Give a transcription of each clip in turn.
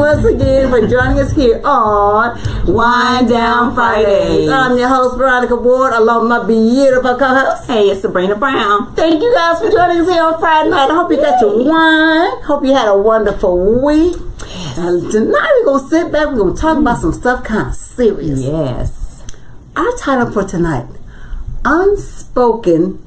once again for joining us here on Wind Down Fridays. I'm your host, Veronica Ward, along with my beautiful co-host. Hey, it's Sybrina Brown. Thank you guys for joining us here on Friday night. I hope you got your wine. Hope you had a wonderful week. Yes. And tonight we're going to sit back. We're going to talk about some stuff kind of serious. Yes. Our title for tonight, Unspoken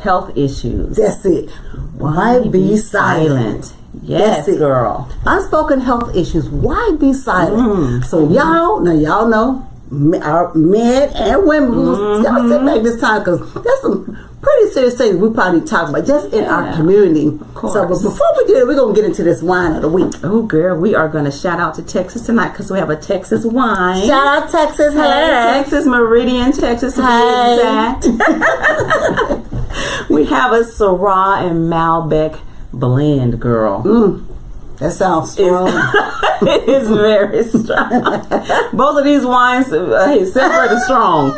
Health Issues. That's it. Why be silent? Yes, girl. Unspoken health issues. Why be silent? So y'all know, our men and women, y'all sit back this time because there's some pretty serious things we probably talk about just in our community. Of course. So, but before we do it, we're going to get into this wine of the week. Oh, girl, we are going to shout out to Texas tonight because we have a Texas wine. Shout out Texas. Hey, Texas, Meridian, Texas to be exact. We have a Syrah and Malbec blend, girl. That sounds strong. It is very strong. Both of these wines, separate and strong.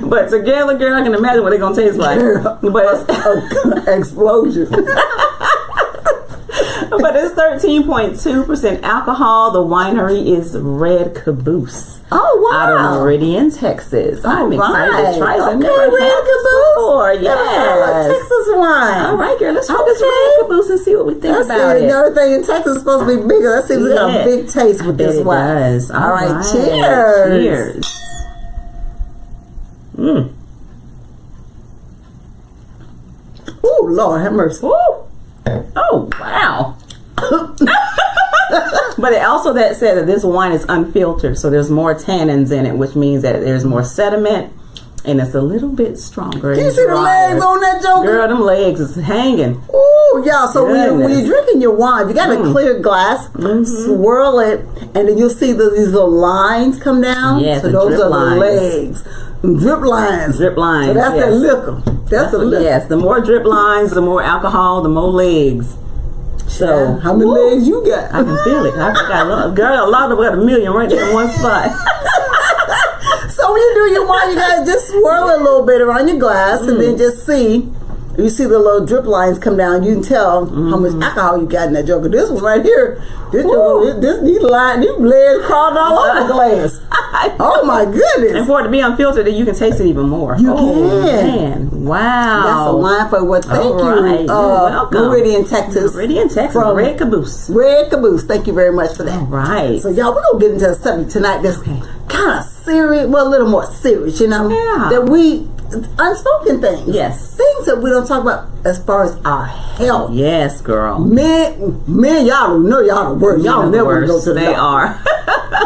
But together, girl, I can imagine what they're going to taste like. But it's explosion. But it's 13.2% alcohol. The winery is Red Caboose. Oh, wow. Out of Meridian, Texas. I'm excited to try some. Okay, Red Caboose. Yes. Texas wine. All right, girl. Let's try this Red Caboose and see what we think about it. Everything in Texas is supposed to be bigger. That seems like a big taste with this wine. It does. All right. Cheers. Cheers. Oh, Lord have mercy. Ooh. Oh, wow. But it also said that this wine is unfiltered, so there's more tannins in it, which means that there's more sediment and it's a little bit stronger. Can you see the legs on that joker? Girl, them legs is hanging. Ooh, y'all. So when you're drinking your wine, you got a clear glass, swirl it, and then you'll see these little lines come down. Yes, so those are the legs. Drip lines. Drip lines. So that's the liquor. That's the liquor. Yes, the more drip lines, the more alcohol, the more legs. So how many legs you got? I can feel it. I got a lot of got a million right there in one spot. So when you do your wine, you gotta just swirl it a little bit around your glass, and then just see. You see the little drip lines come down. You can tell how much alcohol you got in that joker. This one right here, these legs crawling all over the glass. Oh my goodness! And for it to be unfiltered, you can taste it even more. You can. Wow. That's a wine for what? Thank you. You're welcome. Meridian, Texas. Meridian, Texas. From Red Caboose. Red Caboose. Thank you very much for that. All right. So y'all, we're gonna get into a subject tonight that's kind of serious. Well, a little more serious, you know. Yeah. That we unspoken things. Yes. Things that we don't talk about as far as our health. Yes, girl. Men, y'all don't know y'all the worst. Y'all never go to the doctor. They are.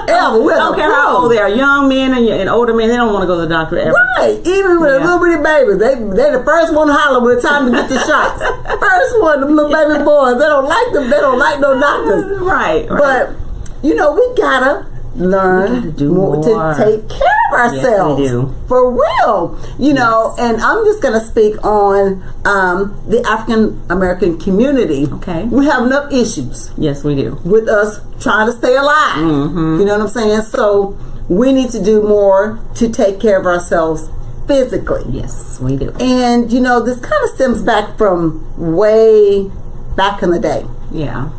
Ever. I don't care how old they are. Young men and older men, they don't want to go to the doctor ever. Right. Even with little bitty babies. They the first one to holler when it's time to get the shots. First one, them little baby boys. They don't like them. They don't like no doctors. Right. But, we gotta learn more to take care of ourselves. Yes, we do. For real. You know, and I'm just going to speak on the African American community. Okay. We have enough issues. Yes, we do. With us trying to stay alive. You know what I'm saying? So we need to do more to take care of ourselves physically. Yes, we do. And, this kind of stems back from way back in the day. Yeah.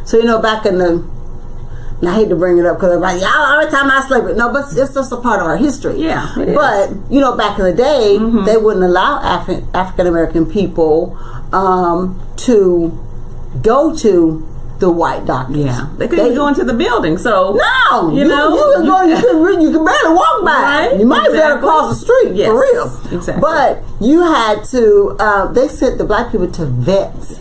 So, back in the... And I hate to bring it up because everybody, y'all, every time I sleep, no, but it's just a part of our history. Yeah, but back in the day, they wouldn't allow African American people to go to the white doctors. Yeah, they couldn't go into the building. So no, you can barely walk by. Right? You might have been across the street for real. Exactly. But you had to. They sent the black people to vets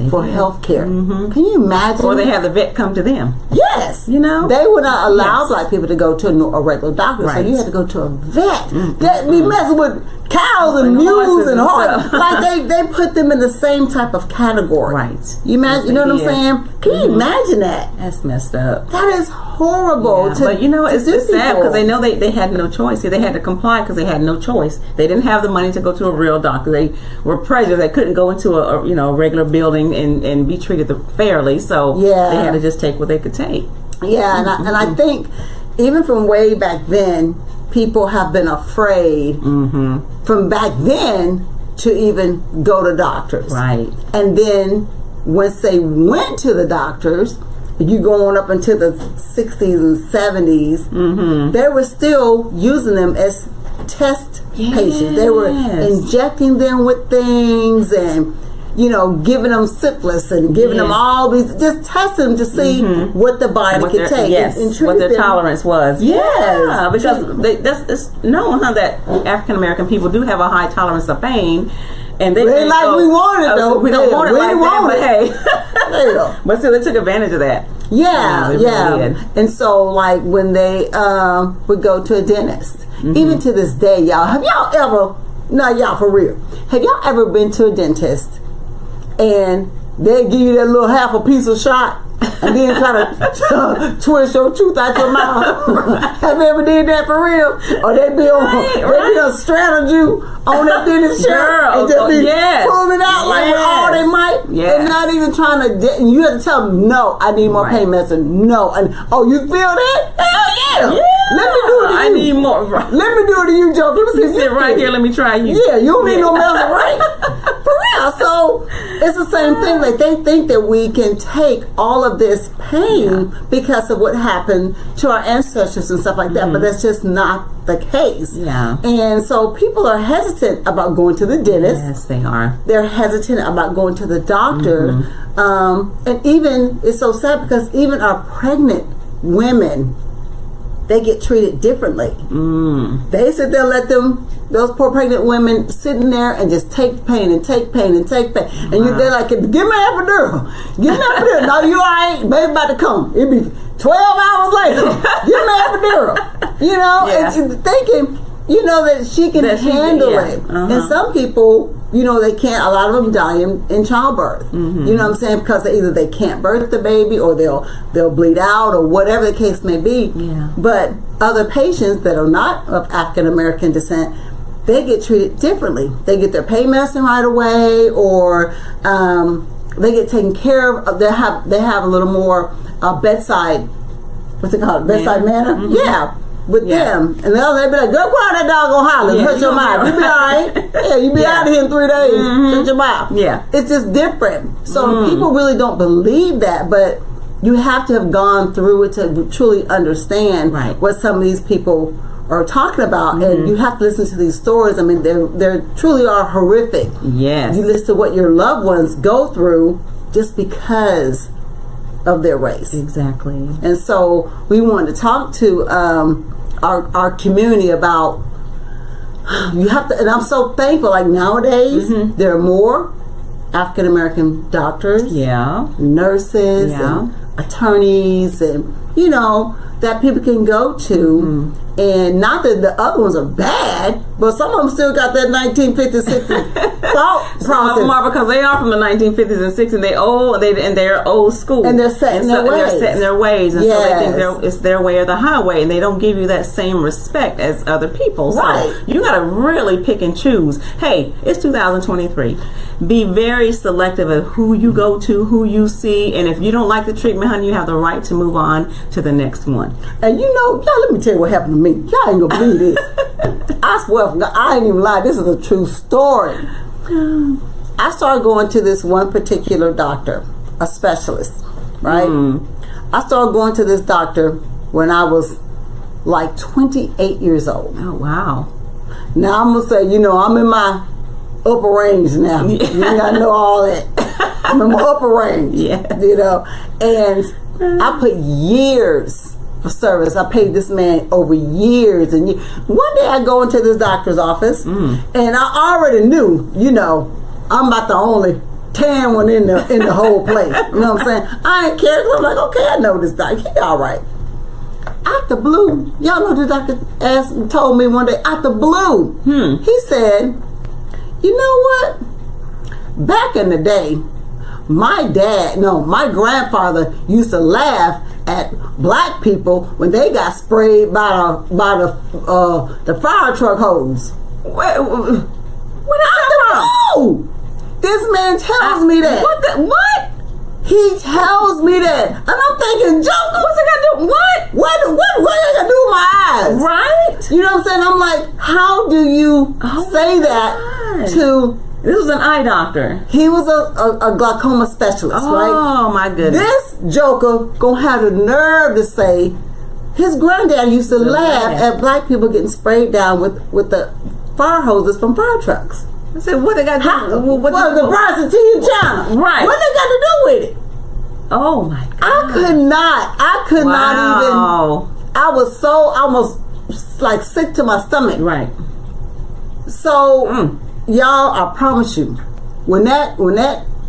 for health care. Can you imagine? Or they had the vet come to them. Yes. They would not allow black people to go to a regular doctor, so you had to go to a vet. That be messing with cows and mules and horses. Like they put them in the same type of category. Right. You imagine? You know what I'm saying? Can you imagine that? That's messed up. That is horrible. Yeah. But it's sad because they know they had no choice. They had to comply because they had no choice. They didn't have the money to go to a real doctor. They were prejudiced. They couldn't go into a regular building and be treated fairly. So they had to just take what they could take. Yeah, and I think even from way back then, people have been afraid from back then to even go to doctors. Right. And then once they went to the doctors, you going up into the 60s and 70s, they were still using them as test patients. They were injecting them with things and, you know, giving them syphilis and giving them all these, just testing them to see what the body could take. And what their tolerance was. Yeah, because it's known that African American people do have a high tolerance of pain. And they ain't like we wanted it though. We don't want it like that, but hey. But still, they took advantage of that. Yeah, really. And so, like, when they would go to a dentist, even to this day, y'all, have y'all ever, no, y'all for real, have y'all ever been to a dentist and they give you that little half a piece of shot and then try to twist your tooth out your mouth? Have you ever did that for real? Or they be straddled you on that dentist chair and just be pulling it out like with all they might, and not even trying to. And you have to tell them, no, I need more pain medicine. No, and you feel that? Hell yeah! Let me do it to you. I need more. Let me do it to you, Joe. You sit right here. Let me try you. Yeah, you don't need no medicine, right? For real. So it's the same thing. Like, they think that we can take all of this pain because of what happened to our ancestors and stuff like that, but that's just not the case. Yeah. And so people are hesitant about going to the dentist. Yes, they are. They're hesitant about going to the doctor. And even, it's so sad because even our pregnant women, they get treated differently. They sit there, let them, those poor pregnant women sitting there and just take pain and take pain and take pain. And they're like, give me epidural. Give me epidural. No, you all right. Baby about to come. It'll be 12 hours later. Give me epidural. You know, and thinking, you know, that she can handle it. And some people, you know, they can't, a lot of them die in childbirth. You know what I'm saying? Because either they can't birth the baby or they'll bleed out or whatever the case may be. But other patients that are not of African American descent, they get treated differently. They get their pain medicine right away, or they get taken care of. They have a little more bedside, what's it called? Bedside manner? With them. And they'll be like, girl, quiet that dog on holler. Hurt your mouth. You be alright. Yeah, you be out of here in 3 days. Shut your mouth. Yeah. It's just different. So people really don't believe that, but you have to have gone through it to truly understand what some of these people are talking about. And you have to listen to these stories. I mean, they truly are horrific. Yes. You listen to what your loved ones go through just because of their race. Exactly. And so we wanted to talk to our community about, you have to, and I'm so thankful, like nowadays there are more African American doctors, nurses, and attorneys, and you know, that people can go to. And not that the other ones are bad, but some of them still got that 1950s, 60s thought process. Some of them are, because they are from the 1950s and 60s, and they're old school, and they're set in their ways. They're set in their ways, and so they think it's their way or the highway, and they don't give you that same respect as other people. So you got to really pick and choose. Hey, it's 2023. Be very selective of who you go to, who you see, and if you don't like the treatment, honey, you have the right to move on to the next one. And you know, y'all, let me tell you what happened to me. Y'all ain't gonna believe this. I swear, I ain't even lie. This is a true story. I started going to this one particular doctor, a specialist, right? I started going to this doctor when I was like 28 years old. Oh, wow. Now I'm gonna say, you know, I'm in my upper range now. You ain't gotta know all that. I'm in my upper range. You know, and I put years for service. I paid this man over years and years. One day I go into this doctor's office and I already knew, you know, I'm about the only tan one in the whole place. You know what I'm saying? I ain't care. I'm like, okay, I know this doctor. He all right. Out the blue, y'all know the doctor told me one day, out the blue, he said, you know what? Back in the day, my grandfather used to laugh at black people when they got sprayed by the fire truck hose. Where this man tells me that. What? He tells me that, and I'm thinking, Joker, what's it got to do? What I got to do with my eyes? Right? You know what I'm saying? I'm like, how do you say that to This was an eye doctor. He was a glaucoma specialist, right? Oh my goodness. This joker gonna have the nerve to say his granddad used to laugh at black people getting sprayed down with the fire hoses from fire trucks. I said, what they got to do? Well, the price of tea in China. Right. What they got to do with it? Oh my God. I could not even. I was so almost like sick to my stomach. Right. So, y'all, I promise you, when that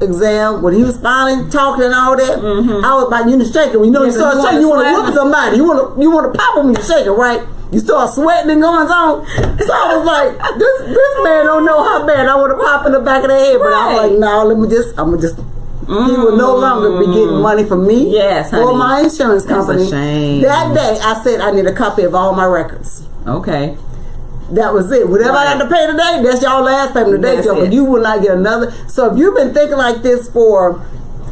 exam, when he was smiling, talking and all that, I was about to shake it. When you start shaking, you want to whoop somebody. You want to pop them when you shake it, right? You start sweating and going on. So I was like, this man don't know how bad I want to pop in the back of the head. But I was like, no, I'm gonna just. He will no longer be getting money from me or my insurance company. That's a shame. That day, I said I need a copy of all my records. Okay. That was it. Whatever I had to pay today, that's y'all last payment today, Joe. You will not get another. So if you've been thinking like this for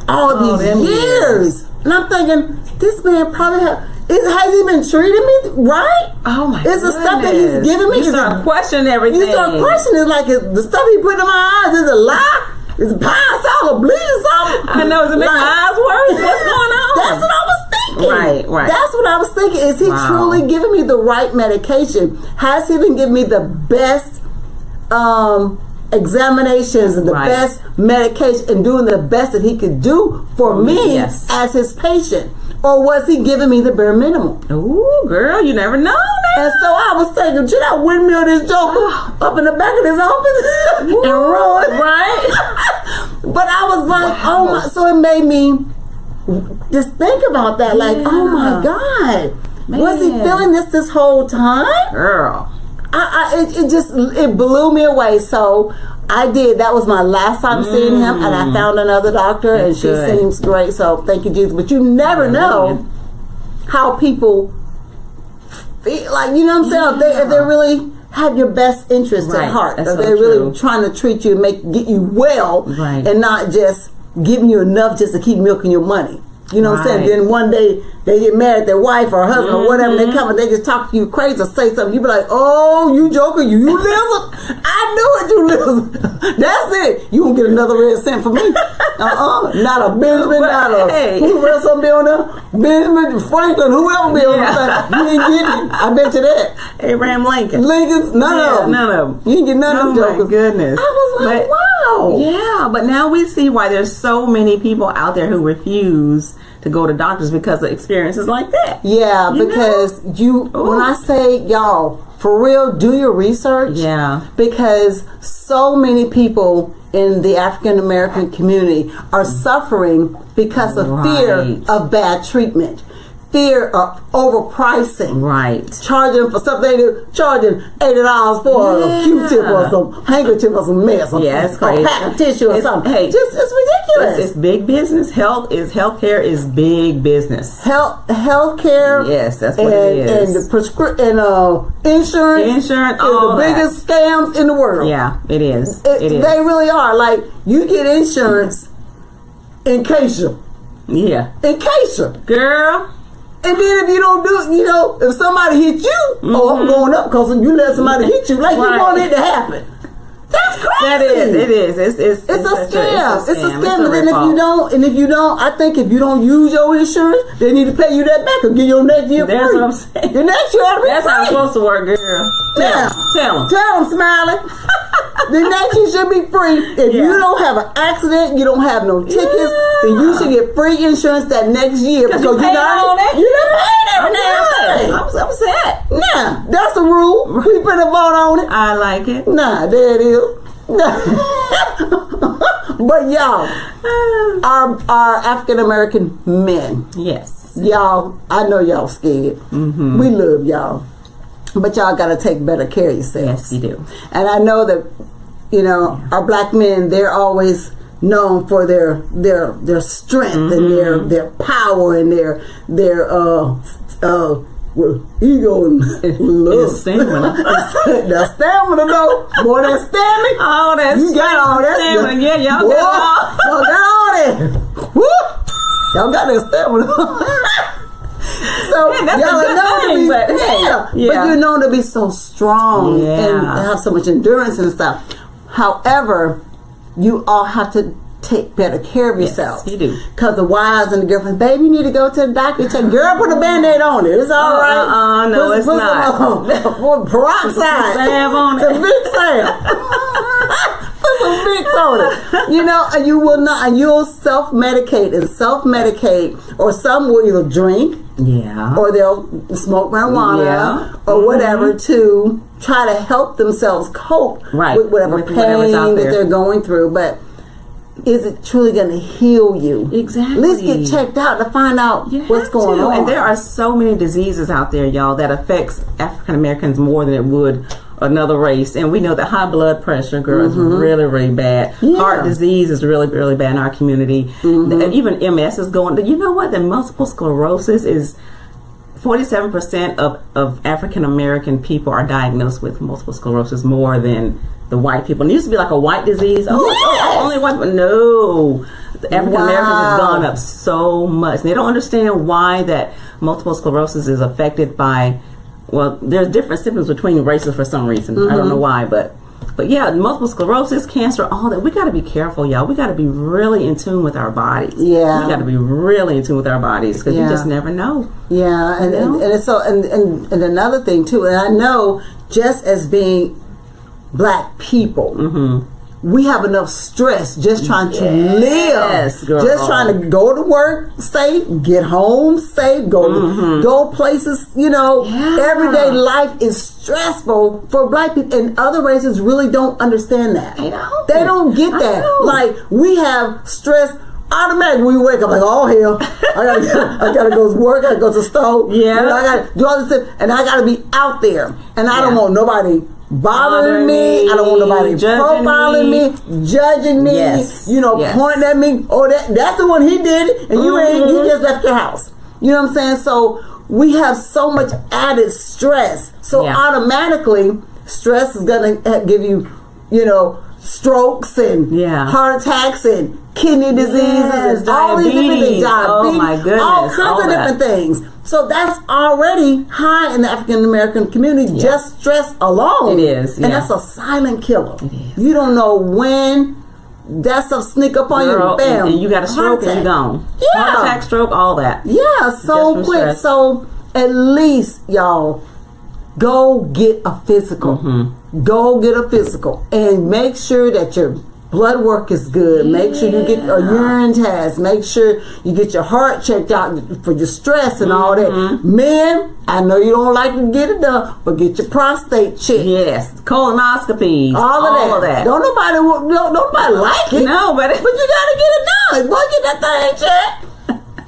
all these years, and I'm thinking, this man probably has he been treating me right? Oh my goodness. Is the stuff that he's giving me? You start questioning everything. You start questioning, like, the stuff he put in my eyes is a lie? Is pie salad bleeding something? I know, is it making my eyes worse? What's going on? That's what I was thinking. Right. That's what I was thinking. Is he truly giving me the right medication? Has he been giving me the best examinations and the best medication and doing the best that he could do for me as his patient? Or was he giving me the bare minimum? Ooh, girl, you never know now. And so I was thinking, should I windmill this joker up in the back of his office and run? Right. But I was like, oh my, so it made me just think about that. Like, oh my God, was he feeling this whole time? Girl. It blew me away. So I did. That was my last time seeing him, and I found another doctor, and she seems great. So thank you, Jesus. But you never know how people feel. Like, you know what I'm saying? If they really have your best interest at heart, if they're really trying to treat you and get you well, and not just giving you enough just to keep milking your money. You know what I'm saying? Then one day they get mad at their wife or husband or whatever, they come and they just talk to you crazy or say something. You be like, oh, you joker, you lizard. I knew it, you lizard. That's it. You won't get another red cent from me. Not a Benjamin, not a who else be on there? Benjamin, Franklin, whoever be on there. You ain't getting it. I bet you that. Abraham Lincoln. Lincoln's, none of them. None of them. You ain't get none of them jokers. Oh my goodness. I was like, wow. Yeah, but now we see why there's so many people out there who refuse to go to doctors because of experiences like that. Yeah, because when I say, y'all, for real, do your research. Yeah. Because so many people in the African American community are suffering because of fear of bad treatment. Fear of overpricing. Charging for something they do, charging $80 for a Q-tip or some handkerchief or some mess. It's crazy. A pack of tissue or something. Hey, it's ridiculous. It's big business. Healthcare is big business. Healthcare. Yes, that's what it is. And the insurance. Insurance. Is the biggest scams in the world. Yeah, it is. It is. They really are. Like, you get insurance in case you. Yeah. In case you. Girl. And then if you don't do, if somebody hit you, I'm going up because you let somebody hit you, like you want it to happen. That's crazy. That is. It is. It's a scam. It's a scam. And then if you don't, I think if you don't use your insurance, they need to pay you that back and give your next year free. That's what I'm saying. Your next year ought to be That's free. how it's supposed to work, girl. Tell them, Smiley. The next year should be free. If you don't have an accident, you don't have no tickets, then you should get free insurance that next year because you done paid everything. I'm upset. Nah, that's the rule. We finna vote on it. I like it. Nah, there it is. But y'all, our African American men. Yes. Y'all, I know y'all scared. We love y'all. But y'all got to take better care of yourselves. Yes, you do. And I know that, our black men, they're always known for their strength and their power and their ego and love. Stamina. That stamina, though. Boy, that stamina. Oh, that's you got all that stamina. Yeah, y'all got all. Y'all got all that. Woo! Y'all got that stamina. So that's y'all a good thing, but you're known to be so strong and have so much endurance and stuff. However, you all have to take better care of yourselves. Yes, you do. Because the wives and the girlfriends, baby, you need to go to the doctor. Check. Girl, put a Band-Aid on it. It's all right. No, it's not. Put peroxide. Salve on it. Some big salve. Put some Vicks on it. You know, and you will not, and you'll self-medicate, or some will either drink, or they'll smoke marijuana, or whatever to try to help themselves cope with whatever pain that they're going through. But is it truly going to heal you? Exactly. Let's get checked out to find out what's going on. And there are so many diseases out there, y'all, that affects African Americans more than it would another race. And we know that high blood pressure, girl, is really, really bad. Heart disease is really, really bad in our community. Even MS is going. You know what? The multiple sclerosis is 47% of African American people are diagnosed with multiple sclerosis more than the white people. And it used to be like a white disease. Only white people. No. The African Americans has gone up so much. And they don't understand why that multiple sclerosis is affected by, well, there's different symptoms between races for some reason. I don't know why, but yeah, multiple sclerosis, cancer, all that. We got to be careful, y'all. We got to be really in tune with our bodies. Yeah, we got to be really in tune with our bodies because you just never know. Yeah, and it's so and another thing too. And I know, just as being Black people, we have enough stress just trying to live, just trying to go to work safe, get home safe, go places. You know, everyday life is stressful for Black people, and other races really don't understand that. They don't get that. Like, we have stress. Automatically, we wake up like, oh hell, I gotta go to work, I gotta go to the store. I gotta do all this stuff, and I gotta be out there, and I don't want nobody bothering me. I don't want nobody profiling me, judging me, pointing at me. Oh, that's the one, he did it, and you just left your house. You know what I'm saying? So we have so much added stress. So automatically, stress is gonna give you, strokes and heart attacks and kidney diseases and all these different things. Diabetes, oh my goodness, all kinds of different things. So that's already high in the African American community, just stress alone. It is. And that's a silent killer. It is. You don't know when that stuff sneak up on you. Bam. And you got a stroke and you're gone. Heart attack, stroke, all that. Yeah, so quick. Stress. So at least, y'all, go get a physical. Go get a physical and make sure that your blood work is good. Make sure you get a urine test. Make sure you get your heart checked out for your stress and all that. Men, I know you don't like to get it done, but get your prostate checked. Yes, colonoscopies, all of that. Don't nobody like it. No, but you gotta get it done. Boy, get that thing checked.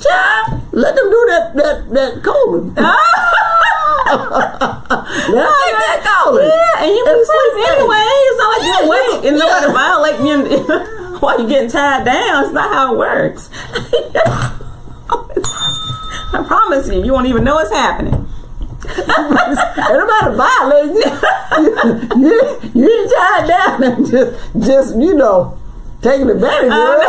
Child, let them do that colon. Let them get that colon. Yeah, and you be sleeping anyway. It's not like you're awake and nobody violating you while you're getting tied down. It's not how it works. I promise you won't even know it's happening. Everybody violating you. You ain't tied down and just taking advantage of it.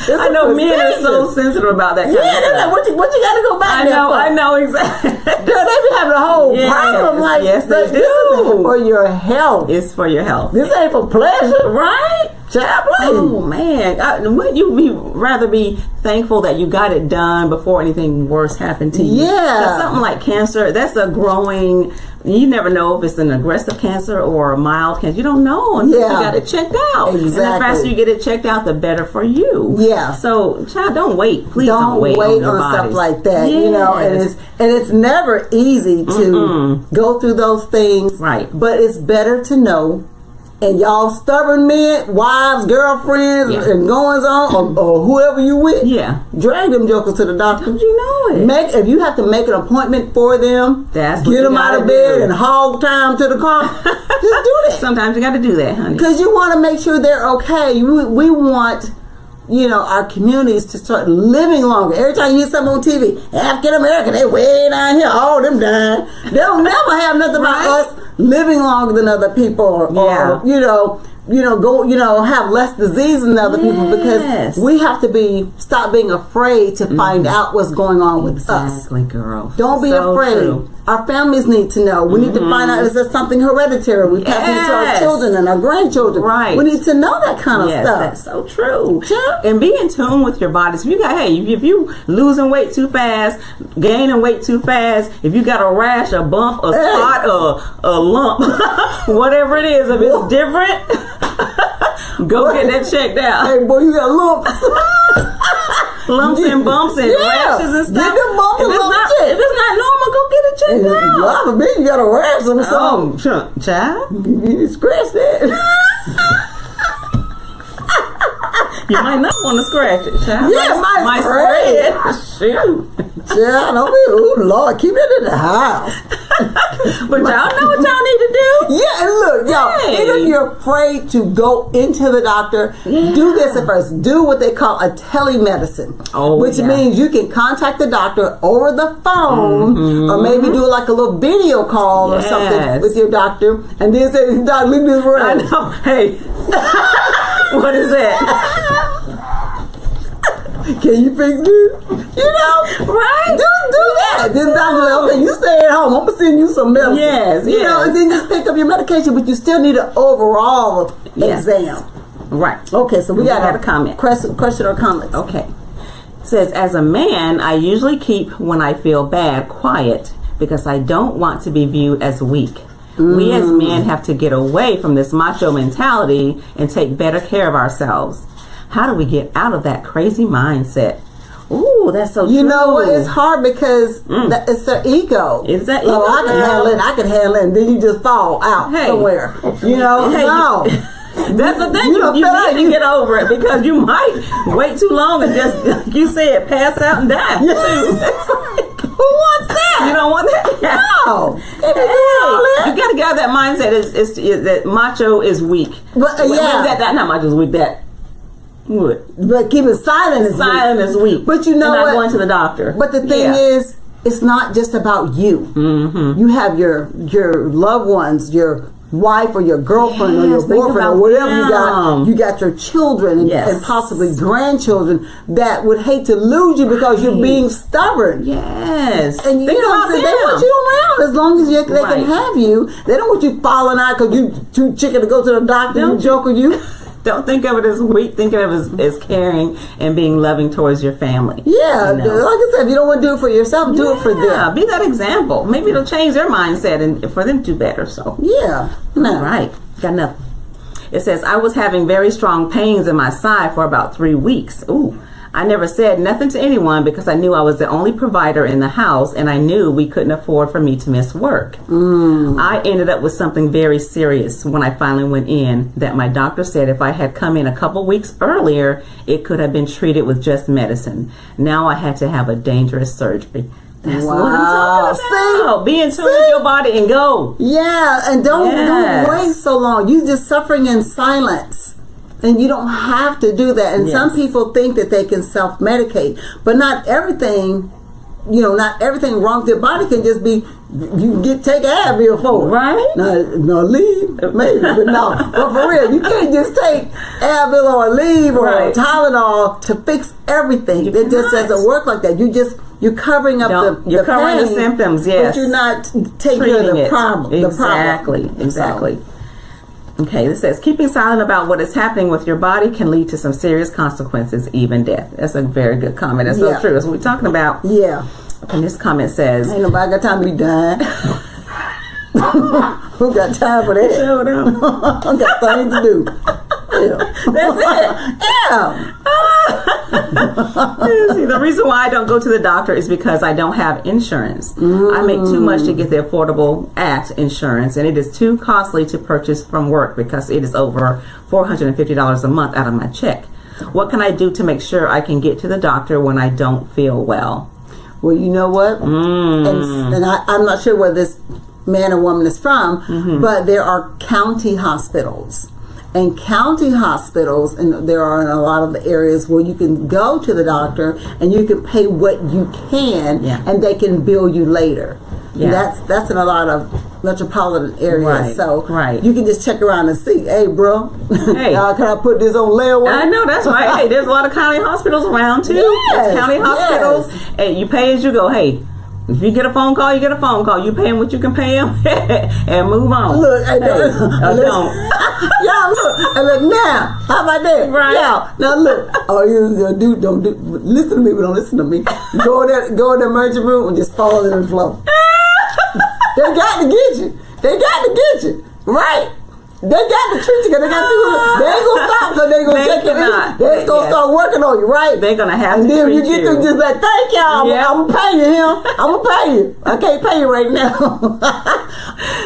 I know men are so sensitive about that kind of stuff. Like, what you got to go back there for? I know exactly. Girl, they be having a whole problem. Like, yes, they do. This is for your health. It's for your health. This ain't for pleasure. Right? Child, oh, man. Wouldn't you rather be thankful that you got it done before anything worse happened to you? Yeah. Something like cancer, that's a growing... You never know if it's an aggressive cancer or a mild cancer. You don't know until you got it checked out. Exactly. And the faster you get it checked out, the better for you. Yeah. So, child, don't wait. Please don't wait on stuff like that. Yes. And it's never easy to go through those things. Right. But it's better to know. And y'all stubborn men, wives, girlfriends, and goings on, or whoever you with, drag them jokers to the doctor. You know it. If you have to make an appointment for them, get them out of bed and hog time to the car, just do that. Sometimes you got to do that, honey. Because you want to make sure they're okay. We want, our communities to start living longer. Every time you hear something on TV, African American, they way down here, all them dying. They'll never have nothing about us living longer than other people, or have less disease than other people, because we have to stop being afraid to find out what's going on with us. Exactly, girl. Don't be afraid. True. Our families need to know. We need to find out, is there something hereditary we pass it to our children and our grandchildren. Right. We need to know that kind of stuff. That's so true. Yeah. And be in tune with your body. So if you losing weight too fast, gaining weight too fast, if you got a rash, a bump, a spot, a lump, whatever it is, if it's different, go get that checked out. Hey, boy, you got lumps. Lumps and bumps and rashes and stuff. Get them bumps and lumps. If it's not normal, go get it checked out. God forbid you got a rash or something. Oh, child. You scratch that. You might not want to scratch it, child. Yeah, might spread. Shoot. Child, don't be, oh Lord, keep it in the house. But y'all know what y'all need to do. Yeah, and look, y'all, even if you're afraid to go into the doctor, do this at first. Do what they call a telemedicine, which means you can contact the doctor over the phone, or maybe do like a little video call or something with your doctor, and then say, "Doc, leave this room." I know. Hey, what is that? Can you fix this? Right? Do that. Then doctor like, okay, you stay at home. I'm gonna send you some medicine. Yes. And then just pick up your medication, but you still need an overall exam. Right. Okay, so we got a comment. Question or comments. Okay. It says, as a man, I usually keep when I feel bad quiet because I don't want to be viewed as weak. We as men have to get away from this macho mentality and take better care of ourselves. How do we get out of that crazy mindset? Ooh, that's so true. You know what? It's hard because it's their ego. It's that ego. Oh, I can handle it. And then you just fall out somewhere. No. That's the thing. You need to get over it, because you might wait too long and just, like you said, pass out and die. Who wants that? You don't want that? No. You got to get out of that mindset. It's that macho is weak. But not macho is weak. That what? But keep it silent is weak. But you know what? Not going to the doctor. But the thing is, it's not just about you. You have your loved ones, your wife or your girlfriend or your boyfriend or whatever you got. You got your children and possibly grandchildren that would hate to lose you because you're being stubborn. Yes. And they want you around as long as they can have you. They don't want you falling out because you too chicken to go to the doctor. You joke with you. Don't think of it as weak. Think of it as caring and being loving towards your family. Yeah, like I said, if you don't want to do it for yourself, do it for them. Be that example. Maybe it'll change their mindset and for them to do better. So No. Right. Got nothing. It says, I was having very strong pains in my side for about 3 weeks. Ooh. I never said nothing to anyone because I knew I was the only provider in the house, and I knew we couldn't afford for me to miss work. I ended up with something very serious when I finally went in, that my doctor said if I had come in a couple weeks earlier, it could have been treated with just medicine. Now I had to have a dangerous surgery. That's what I'm talking about. Be in tune with your body and go. Yeah, and don't wait so long. You're just suffering in silence. And you don't have to do that. And some people think that they can self-medicate. But not everything, not everything wrong with your body can just be, take Advil for it. Right? No, leave, maybe. But no. But for real, you can't just take Advil or leave or Tylenol to fix everything. It just doesn't work like that. You're covering up the covering pain, the symptoms, yes. But you're not taking care of the problem. Exactly. Okay, this says, keeping silent about what is happening with your body can lead to some serious consequences, even death. That's a very good comment. That's so true. That's what we're talking about. Yeah. And this comment says, ain't nobody got time to be dying. Who got time for that? Shut up. I got things to do. That's it. Yeah. See, the reason why I don't go to the doctor is because I don't have insurance. I make too much to get the Affordable Act insurance, and it is too costly to purchase from work because it is over $450 a month out of my check. What can I do to make sure I can get to the doctor when I don't feel well? Well, you know what? And I'm not sure where this man or woman is from, but there are county hospitals. And county hospitals, and there are in a lot of the areas where you can go to the doctor and you can pay what you can, and they can bill you later. That's in a lot of metropolitan area. Right, So right. you can just check around and see, hey, bro, Hey. can I put this on layaway? I know, that's right. Hey, there's a lot of county hospitals around too. Yes, There's county hospitals. yes. Hey, you pay as you go. Hey, if you get a phone call, you get a phone call. You pay them what you can pay them and move on. Look, hey, don't. Y'all look, and look now. How about that? Right. Y'all, now look. All you gonna do, don't do. Listen to me, but don't listen to me. Go in the emergency room and just fall in the floor. They got to get you. They got to get you. Right? They got to treat you because they got to. They ain't gonna stop because they gonna check it in. They gonna start working on you, right? They're gonna have and to then treat you get through just like, thank y'all. Yep. I'm gonna pay you him. I'm gonna pay you. I can't pay you right now.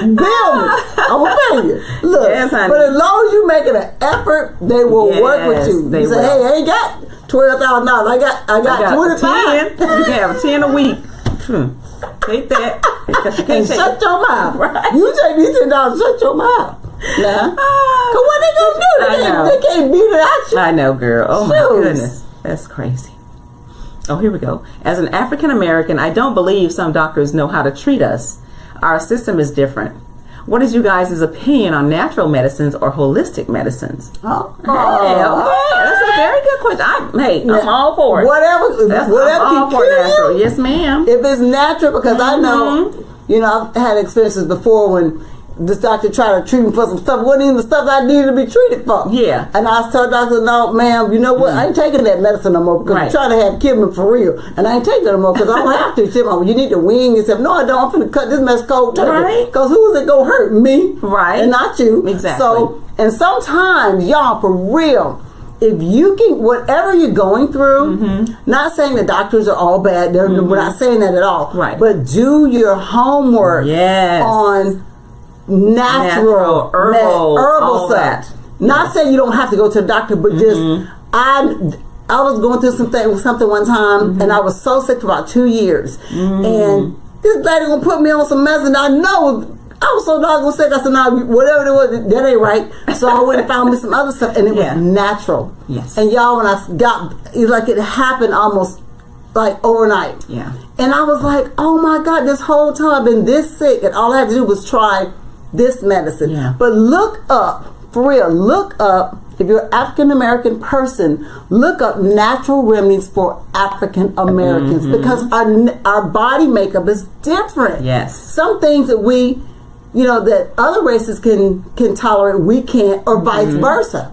Bill me. I'm gonna pay you. Look, yes, honey. but as long as you making an effort, they will work with you. They You say, will. hey, I ain't got $12,000. I got 25. 10. You can have 10 a week. Take that. And shut your mouth. Right. You take these $10, shut your mouth. Nah. Cause what they gonna do? They can't beat it out you. I know, girl. Oh my Shoes. goodness. That's crazy. Oh, here we go. As an African American, I don't believe some doctors know how to treat us. Our system is different. What is you guys' opinion on natural medicines or holistic medicines? Oh. Hey, okay. That's a very good question. I'm all for it. Whatever I'm all can for kill natural. you. Yes, ma'am. If it's natural, because I know, I've had experiences before when this doctor tried to treat me for some stuff. Wasn't even the stuff I needed to be treated for. Yeah. And I told doctor, no, ma'am, you know what? I ain't taking that medicine no more because Right. you're trying to have kill me for real. And I ain't taking it no more because I don't have to. She said, you need to wing yourself. No, I don't. I'm finna cut this mess cold turkey. Right. Because who is it going to hurt? Me. Right. And not you. Exactly. So, and sometimes, y'all, for real, if you can, whatever you're going through, not saying the doctors are all bad. We're not saying that at all. Right. But do your homework on natural herbal that. stuff. Not saying you don't have to go to the doctor, but just I was going through something one time, and I was so sick for about 2 years, and this lady gonna put me on some medicine. I know. I was so doggone sick. I said, "No, whatever it was, that ain't right." So I went and found me some other stuff, and it was natural. Yes. And y'all, when I got, it's like it happened almost like overnight. Yeah. And I was like, "Oh my God!" This whole time I've been this sick, and all I had to do was try this medicine. Yeah. But look up, for real. Look up. If you're an African American person, look up natural remedies for African Americans because our body makeup is different. Yes. Some things that we, that other races can tolerate, we can't, or vice versa.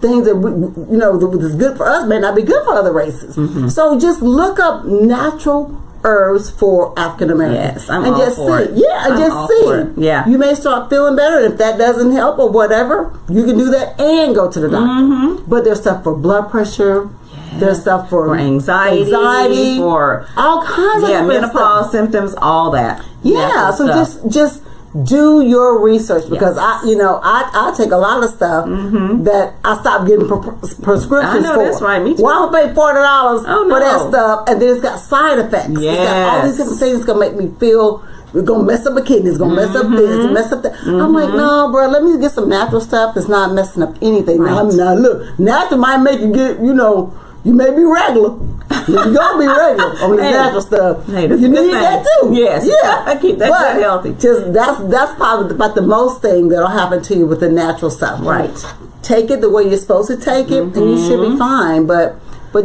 Things that that is good for us may not be good for other races. So just look up natural herbs for African Americans. Yes, I'm and all just for see. it. Yeah, and I'm just all see. for it. Yeah. You may start feeling better, and if that doesn't help or whatever, you can do that and go to the doctor. But there's stuff for blood pressure. There's stuff for anxiety, for all kinds of menopause stuff. symptoms, all that. Yeah, so stuff. just do your research because I take a lot of stuff that I stopped getting prescriptions I know, for. that's right, me too. Well, I'm gonna pay $40 Oh, for that no. stuff, and then it's got side effects. It's got all these different things gonna make me feel. It's gonna mess up my kidneys. It's gonna mess up this. Mess up that. I'm like, no, bro. Let me get some natural stuff that's not messing up anything. Right. Now, look, natural might make you get. You may be regular. You're gonna be regular on this natural stuff. Hey, you need that too. Yes. Yeah. Keep that good healthy. Just that's probably about the most thing that'll happen to you with the natural stuff. Right. Take it the way you're supposed to take it, and you should be fine. But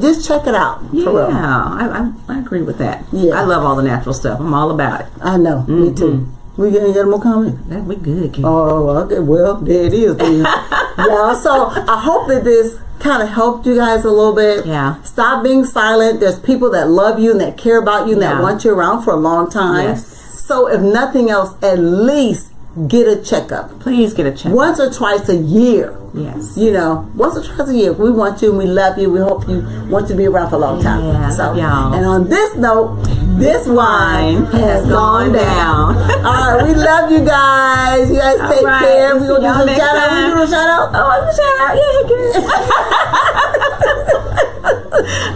just check it out. Yeah, For real. I agree with that. Yeah. I love all the natural stuff. I'm all about it. I know. Me too. We getting more comments? We good, kid. Oh, okay. Well, there it is. Yeah. So I hope that this kind of helped you guys a little bit. Yeah. Stop being silent. There's people that love you and that care about you and that want you around for a long time. Yes. So if nothing else, at least get a checkup. Please get a checkup. Once or twice a year. Yes. Once or twice a year. We want you and we love you. We hope you want to be around for a long time. Yeah, So, y'all. and on this note, this wine has gone down. All right, we love you guys. You guys take care. We're going to do some shout out. We do a shout out? Oh, I'm a shout out. Yeah, good.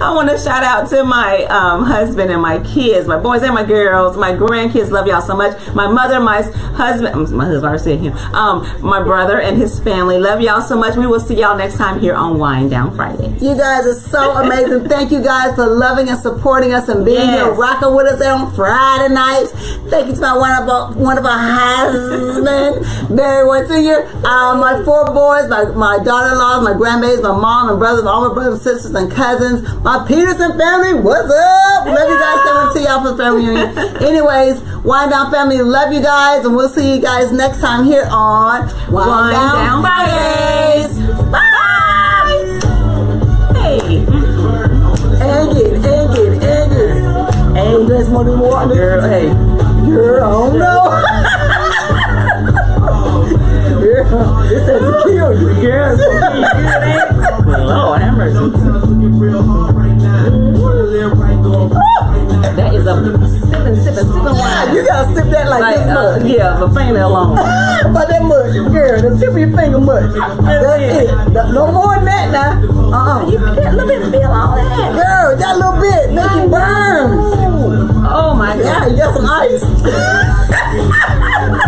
I want to shout out to my husband and my kids, my boys and my girls, my grandkids. Love y'all so much. My mother, my husband, I already said him. My brother and his family. Love y'all so much. We will see y'all next time here on Wind Down Fridays. You guys are so amazing. Thank you guys for loving and supporting us and being here, rocking with us on Friday nights. Thank you to my wonderful husband, Barry Sr., my 4 boys, my daughter-in-laws, my grandbabies, my mom and brothers, all my brothers, sisters, and cousins, my Peterson family. What's up? Love you guys. Coming to y'all for the family reunion. Anyways, Wind Down family, love you guys, and we'll see you guys next time here on Wind Down Fridays. Bye. Hey. And get. Hey, there's more than water. Girl, hey. Girl, I don't know. Girl, it said to kill you. Girl, it's going to kill you. Lord, have mercy. That is a sipping wine. You gotta sip that like this much. Yeah, but finger alone. But that much, girl, the tip of your finger much. That's it. No more than that now. You get a little bit of feel all that. Girl, that little bit, make it burn. Oh my God. Yeah, you got some ice. Put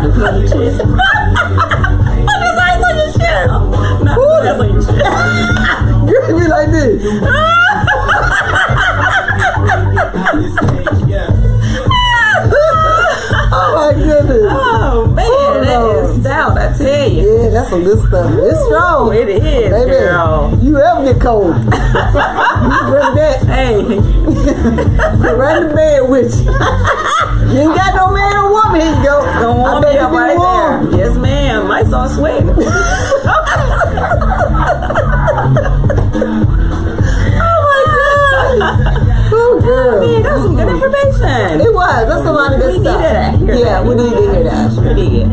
this ice on your chest. Not put this on your chest. Give me like this. Oh my goodness. Oh man, that is stout, I tell you. Yeah, that's some good stuff. It's strong. It is, baby. Girl. You ever get cold. You bring that. Hey. Right in the bed with you. You ain't got no man or woman. Here you go. Don't warm me up right warm. There. Yes, ma'am. Lights on sweating. Oh my God. Oh, girl. Man, that was some good information. It was. That's a lot of good stuff. We needed that. Yeah, we needed to hear that. We did.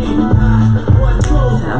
So.